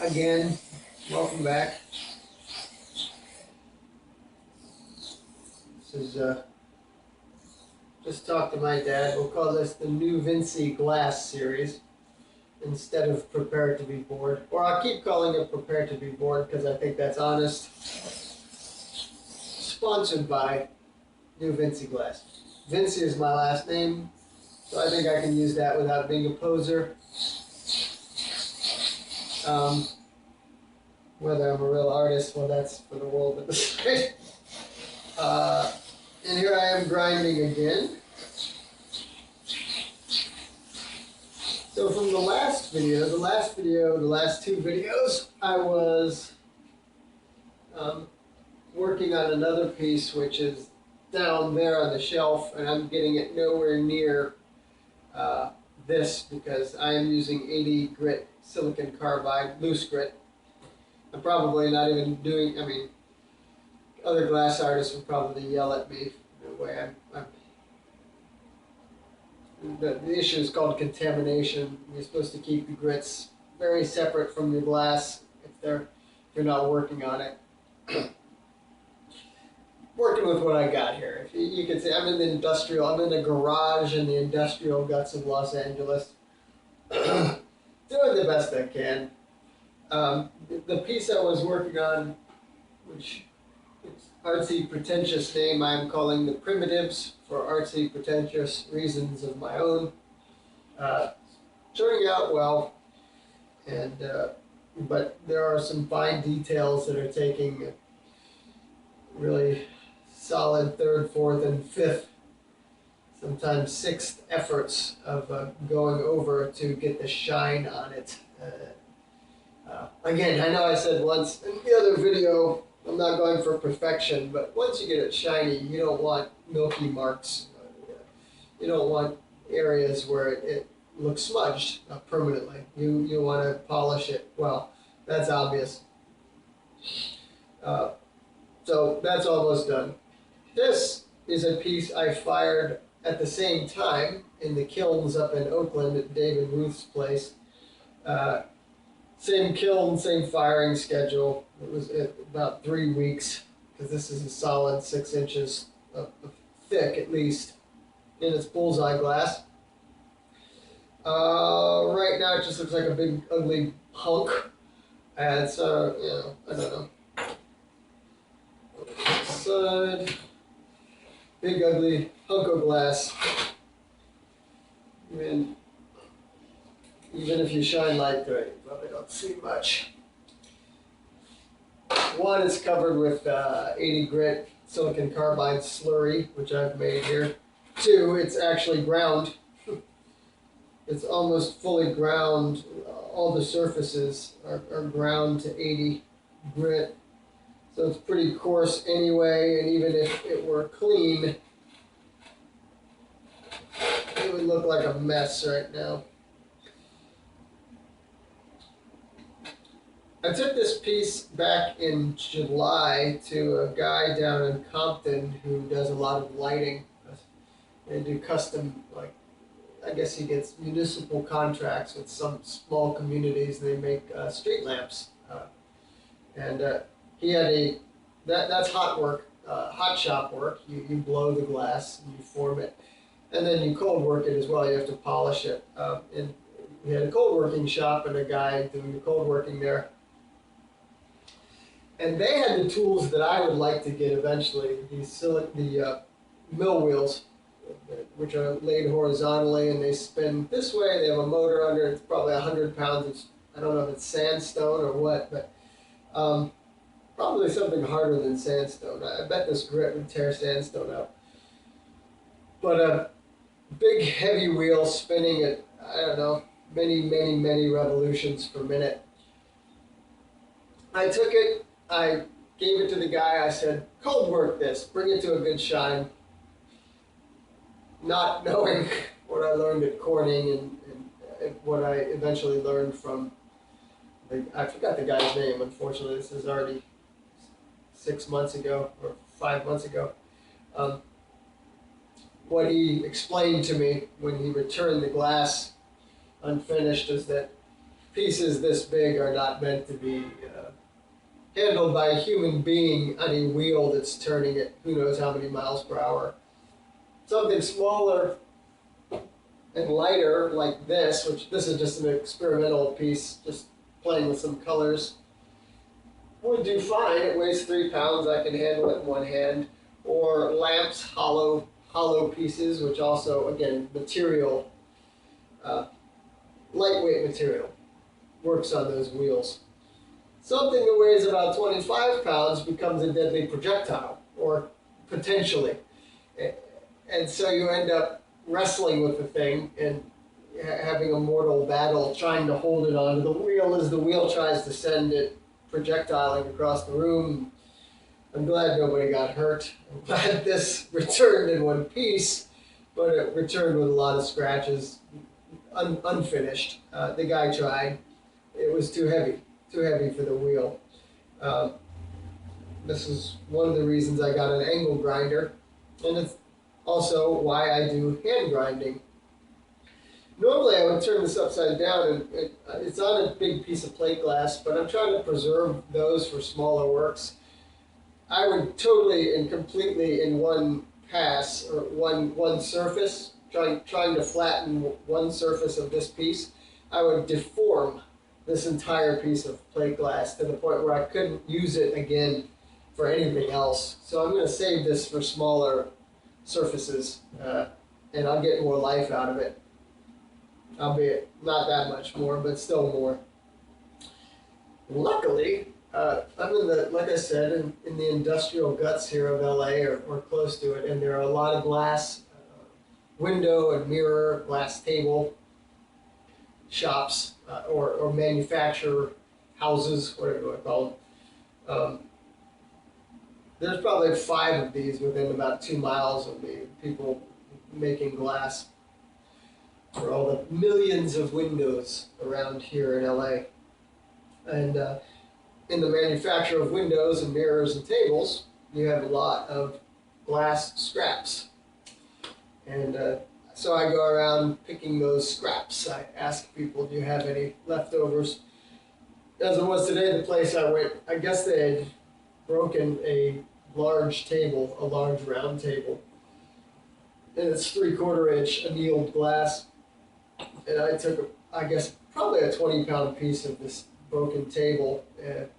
again. Welcome back. This is just talked to my dad. We'll call this the New Vinci Glass series instead of Prepared to be Bored. Or I'll keep calling it Prepared to be Bored because I think that's honest. Sponsored by New Vinci Glass. Vinci is my last name, so I think I can use that without being a poser. Whether I'm a real artist, well, that's for the world to decide. And here I am grinding again. So from the last two videos, I was working on another piece which is down there on the shelf, and I'm getting it nowhere near this because I am using 80 grit silicon carbide, loose grit. I'm probably not even doing, other glass artists would probably yell at me the way the issue is called contamination. You're supposed to keep the grits very separate from your glass if you're not working on it. Working with what I got here. You can see I'm in the garage in the industrial guts of Los Angeles. Doing the best I can. The piece I was working on, which it's artsy pretentious name, I'm calling the Primitives for artsy pretentious reasons of my own. Turning out well, and but there are some fine details that are taking really solid third, fourth, and fifth, sometimes sixth efforts of going over to get the shine on it. Again, I know I said once in the other video, I'm not going for perfection, but once you get it shiny, you don't want milky marks. You don't want areas where it looks smudged permanently. You want to polish it well. That's obvious. So that's almost done. This is a piece I fired at the same time in the kilns up in Oakland at David Ruth's place. Same kiln, same firing schedule. It was about 3 weeks because this is a solid 6 inches of thick at least in its bullseye glass. Right now it just looks like a big ugly hunk, and so I don't know. Side, big ugly hunk of glass. And even if you shine light through it, you probably don't see much. One is covered with 80 grit silicon carbide slurry, which I've made here. Two, it's actually ground. It's almost fully ground. All the surfaces are ground to 80 grit. So it's pretty coarse anyway, and even if it were clean, it would look like a mess right now. I took this piece back in July to a guy down in Compton who does a lot of lighting. They do custom, I guess he gets municipal contracts with some small communities, and they make street lamps. He had that's hot work, hot shop work. You blow the glass and you form it, and then you cold work it as well. You have to polish it. And we had a cold working shop and a guy doing the cold working there. And they had the tools that I would like to get eventually. The mill wheels, which are laid horizontally and they spin this way. They have a motor under. It's probably 100 pounds. I don't know if it's sandstone or what, but probably something harder than sandstone. I bet this grit would tear sandstone out. But a big heavy wheel spinning at, I don't know, many revolutions per minute. I took it, I gave it to the guy, I said, cold work this, bring it to a good shine. Not knowing what I learned at Corning and what I eventually learned from, I forgot the guy's name, unfortunately. This is already 6 months ago or 5 months ago. What he explained to me when he returned the glass unfinished is that pieces this big are not meant to be handled by a human being on a wheel that's turning at who knows how many miles per hour. Something smaller and lighter like this, which this is just an experimental piece, just playing with some colors, would do fine. It weighs 3 pounds. I can handle it in one hand. Or lamps, hollow pieces, which also, again, material, lightweight material, works on those wheels. Something that weighs about 25 pounds becomes a deadly projectile, or potentially. And so you end up wrestling with the thing and having a mortal battle trying to hold it onto the wheel as the wheel tries to send it projectiling across the room. I'm glad nobody got hurt. I'm glad this returned in one piece, but it returned with a lot of scratches, unfinished. The guy tried. It was too heavy for the wheel. This is one of the reasons I got an angle grinder, and it's also why I do hand grinding. Normally I would turn this upside down and it's on a big piece of plate glass, but I'm trying to preserve those for smaller works. I would totally and completely in one pass or one surface, trying to flatten one surface of this piece, I would deform this entire piece of plate glass to the point where I couldn't use it again for anything else. So I'm going to save this for smaller surfaces and I'll get more life out of it. Albeit not that much more, but still more. Luckily, I'm in the, like I said, in the industrial guts here of LA or close to it, and there are a lot of glass window and mirror, glass table shops or manufacturer houses, whatever you want to call them. There's probably 5 of these within about 2 miles of me, people making glass for all the millions of windows around here in LA. And in the manufacture of windows and mirrors and tables, you have a lot of glass scraps. And so I go around picking those scraps. I ask people, do you have any leftovers? As it was today, the place I went, I guess they had broken a large table, a large round table. And it's 3/4 inch annealed glass. And I took, I guess, probably a 20-pound piece of this broken table and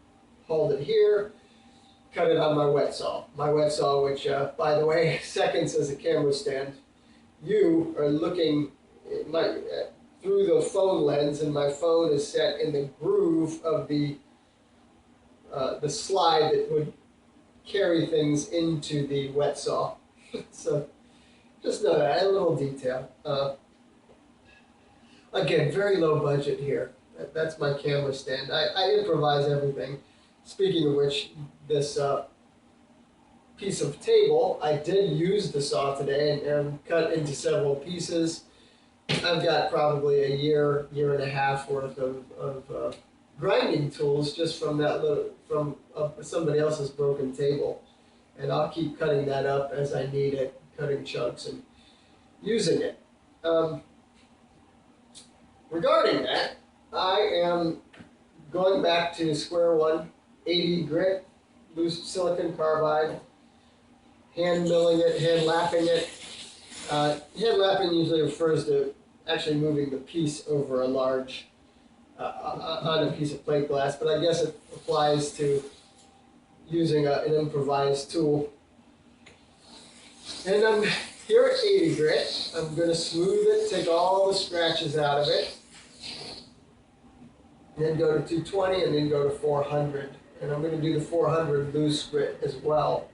hauled it here, cut it on my wet saw. My wet saw, which, by the way, seconds as a camera stand. You are looking through the phone lens, and my phone is set in the groove of the slide that would carry things into the wet saw. So just know that, a little detail. Again, very low budget here. That's my camera stand. I improvise everything. Speaking of which, this piece of table, I did use the saw today and cut into several pieces. I've got probably a year and a half worth of grinding tools just from somebody else's broken table. And I'll keep cutting that up as I need it, cutting chunks and using it. Regarding that, I am going back to square one, 80 grit, loose silicon carbide, hand milling it, hand lapping it. Hand lapping usually refers to actually moving the piece over a large, on a piece of plate glass, but I guess it applies to using an improvised tool. And I'm here at 80 grit. I'm going to smooth it, take all the scratches out of it, and then go to 220 and then go to 400. And I'm going to do the 400 loose grit as well.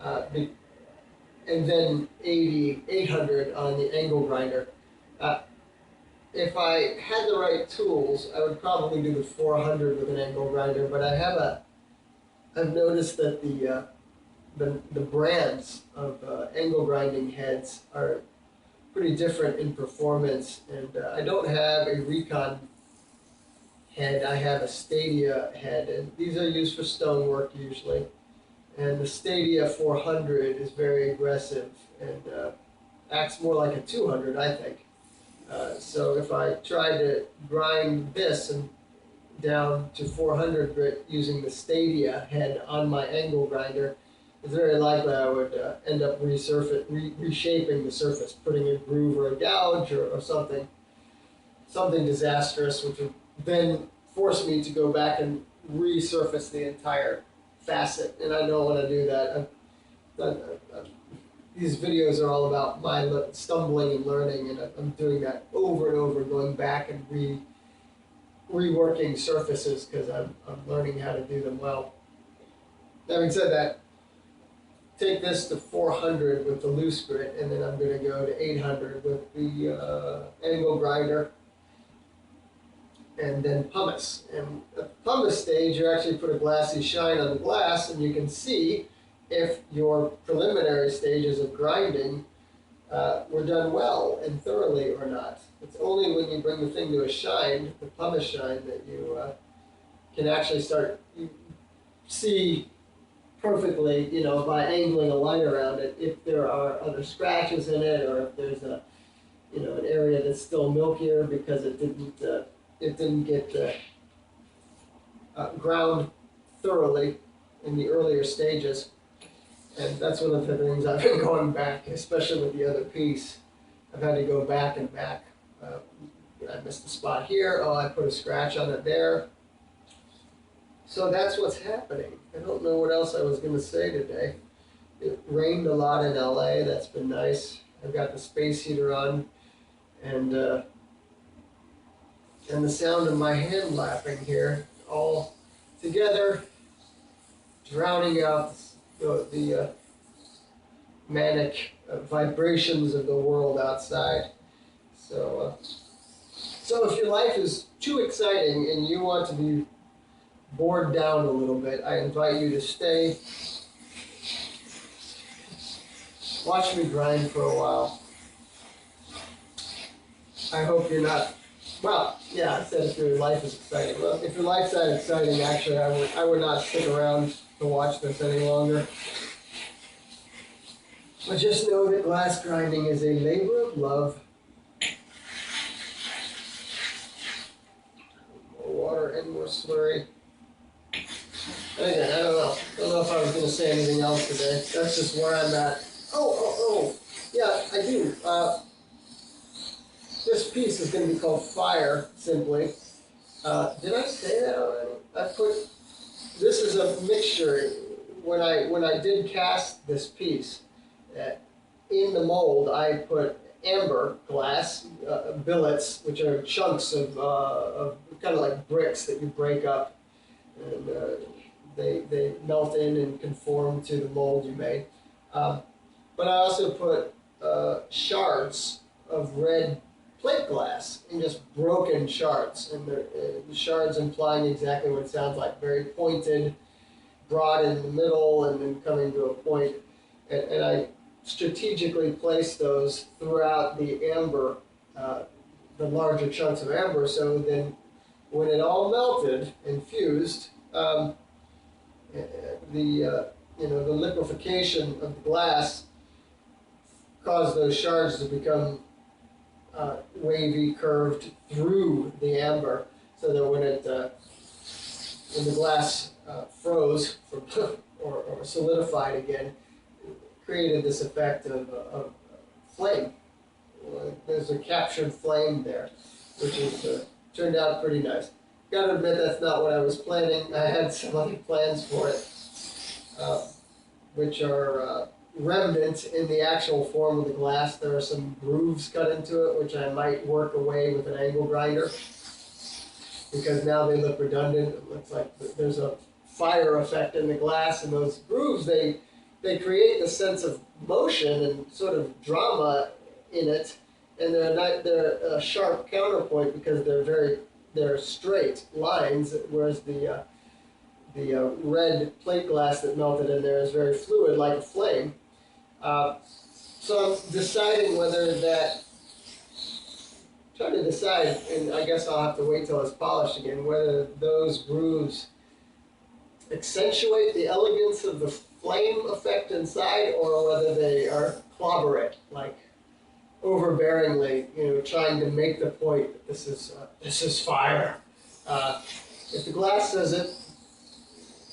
And then 800 on the angle grinder. If I had the right tools, I would probably do the 400 with an angle grinder, but I've noticed that the brands of angle grinding heads are pretty different in performance, and I don't have a Recon head, I have a Stadia head, and these are used for stonework usually. And the Stadia 400 is very aggressive and acts more like a 200, I think. So if I tried to grind this and down to 400 grit using the Stadia head on my angle grinder, it's very likely I would end up reshaping the surface, putting a groove or a gouge or something disastrous, which would then force me to go back and resurface the entire facet. And I don't want to do that. These videos are all about my stumbling and learning, and I'm doing that over and over, going back and reworking surfaces because I'm learning how to do them well. Having said that, take this to 400 with the loose grit, and then I'm going to go to 800 with the angle grinder, and then pumice. And at the pumice stage, you actually put a glassy shine on the glass, and you can see if your preliminary stages of grinding were done well and thoroughly or not. It's only when you bring the thing to a shine, the pumice shine, that you can actually start see perfectly, you know, by angling a line around it, if there are other scratches in it, or if there's a, you know, an area that's still milkier because it didn't get ground thoroughly in the earlier stages. And that's one of the things I've been going back, especially with the other piece. I've had to go back and back. I missed a spot here. Oh, I put a scratch on it there. So that's what's happening. I don't know what else I was going to say today. It rained a lot in LA. That's been nice. I've got the space heater on, and the sound of my hand lapping here all together, drowning out the manic vibrations of the world outside. So if your life is too exciting and you want to be bored down a little bit, I invite you to stay. Watch me grind for a while. I hope you're not. Well, yeah, I said if your life is exciting. Well, if your life's that exciting, actually, I would not stick around to watch this any longer. But just know that glass grinding is a labor of love. More water and more slurry. And again, I don't know if I was going to say anything else today. That's just where I'm at. Oh, yeah, I do. This piece is going to be called Fire, simply. Did I say that already? This is a mixture. When I did cast this piece, in the mold, I put amber glass billets, which are chunks of kind of like bricks that you break up, and they melt in and conform to the mold you made. But I also put shards of red plate glass, and just broken shards, and the shards implying exactly what it sounds like, very pointed, broad in the middle, and then coming to a point. And I strategically placed those throughout the amber, the larger chunks of amber, so then when it all melted and fused, the liquefaction of the glass caused those shards to become wavy, curved through the amber, so that when the glass froze or solidified again, it created this effect of flame. There's a captured flame there, which is turned out pretty nice. Gotta admit, that's not what I was planning. I had some other plans for it, which are remnant in the actual form of the glass. There are some grooves cut into it, which I might work away with an angle grinder, because now they look redundant. It looks like there's a fire effect in the glass, and those grooves, they create the sense of motion and sort of drama in it, and they're a sharp counterpoint because they're straight lines, whereas the red plate glass that melted in there is very fluid, like a flame. So I'm deciding trying to decide, and I guess I'll have to wait till it's polished again, whether those grooves accentuate the elegance of the flame effect inside, or whether they are clobber it, like overbearingly, trying to make the point that this is fire. If the glass does it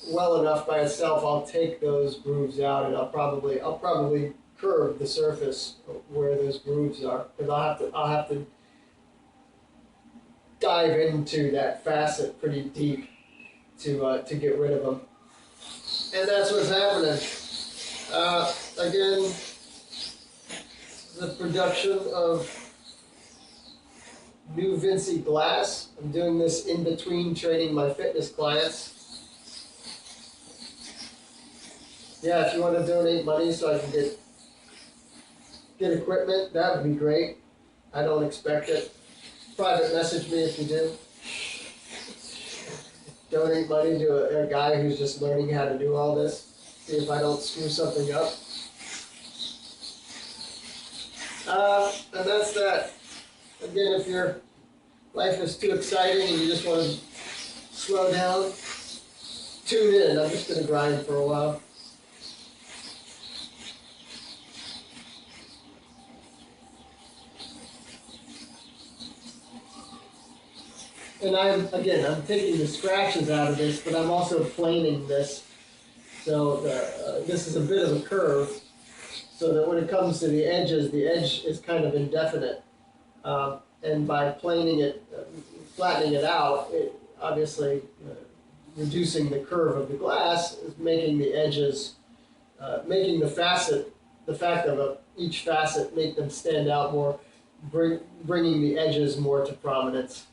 well enough by itself, I'll take those grooves out, and I'll probably curve the surface where those grooves are, because I'll have to dive into that facet pretty deep to get rid of them. And that's what's happening. Again, the production of new Vinci glass. I'm doing this in between training my fitness clients. Yeah, if you want to donate money so I can get equipment, that would be great. I don't expect it. Private message me if you do. Donate money to a guy who's just learning how to do all this. See if I don't screw something up. And that's that. Again, if your life is too exciting and you just want to slow down, tune in. I'm just going to grind for a while. And I'm taking the scratches out of this, but I'm also planing this. So this is a bit of a curve, so that when it comes to the edge is kind of indefinite. And by planing it, flattening it out, it obviously reducing the curve of the glass is making the edges, making the fact of each facet, make them stand out more, bringing the edges more to prominence.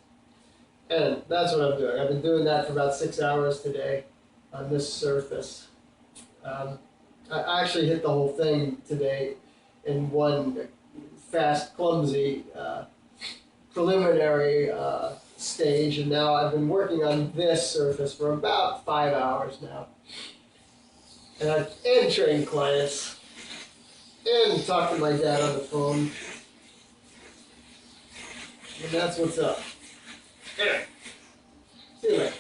And that's what I'm doing. I've been doing that for about 6 hours today on this surface. I actually hit the whole thing today in one fast, clumsy, preliminary stage, and now I've been working on this surface for about 5 hours now. And trained clients, and talked to my dad on the phone. And that's what's up. Anyway, see you later.